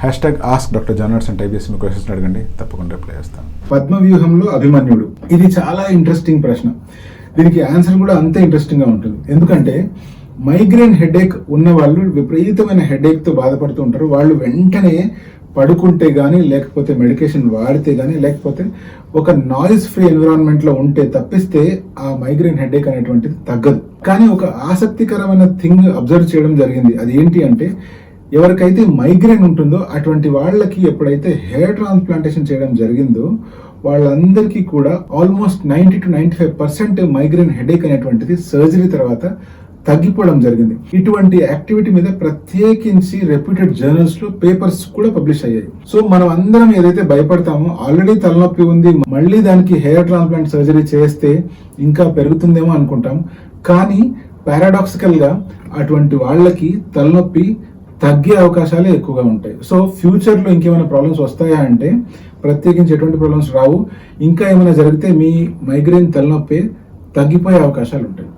Ask doctor genres అని type చేసి మీ questions అడగండి, తప్పకుండా రిప్లై చేస్తాను. పద్మవ్యూహంలో అభిమన్యుడు, ఇది చాలా ఇంట్రెస్టింగ్ ప్రశ్న. దీనికి ఆన్సర్ కూడా అంతే ఇంట్రెస్టింగ్ గా ఉంటుంది. ఎందుకంటే మైగ్రేన్ హెడేక్ ఉన్న వాళ్ళు విపరీతమైన హెడేక్ తో బాధపడుతూ ఉంటారు. వాళ్ళు వెంటనే పడుకుంటే కానీ, లేకపోతే మెడికేషన్ వాడితే కానీ, లేకపోతే ఒక నాయిస్ ఫ్రీ ఎన్విరాన్మెంట్ లో ఉంటే తప్పిస్తే ఆ మైగ్రేన్ హెడేక్ అనేటువంటిది తగ్గదు. కానీ ఒక ఆసక్తికరమైన థింగ్ అబ్జర్వ్ చేయడం జరిగింది. అది ఏంటి అంటే, ఎవరికైతే మైగ్రేన్ ఉంటుందో అటువంటి వాళ్ళకి ఎప్పుడైతే హెయిర్ ట్రాన్స్ప్లాంటేషన్ చేయడం జరిగిందో వాళ్ళందరికీ కూడా ఆల్మోస్ట్ 90 to 95% మైగ్రేన్ హెడేక్ అనేటువంటిది సర్జరీ తర్వాత తగ్గిపోవడం జరిగింది. ఇటువంటి యాక్టివిటీ మీద ప్రత్యేకించి రెప్యూటెడ్ జర్నల్స్ లో పేపర్స్ కూడా పబ్లిష్ అయ్యాయి. సో మనం అందరం ఏదైతే భయపడతామో, ఆల్రెడీ తలనొప్పి ఉంది, మళ్ళీ దానికి హెయిర్ ట్రాన్స్ప్లాంట్ సర్జరీ చేస్తే ఇంకా పెరుగుతుందేమో అనుకుంటాం. కానీ పారాడాక్సికల్ గా అటువంటి వాళ్ళకి తలనొప్పి తగ్గే అవకాశాలే ఎక్కువగా ఉంటాయి. సో ఫ్యూచర్ లో ఇంకేమైనా ప్రాబ్లమ్స్ వస్తాయా అంటే ప్రత్యేకించి ఎటువంటి ప్రాబ్లమ్స్ రావు. ఇంకా ఏమైనా జరిగితే మీ మైగ్రేన్ తలనొప్పి తగ్గిపోయే అవకాశాలు ఉంటాయి.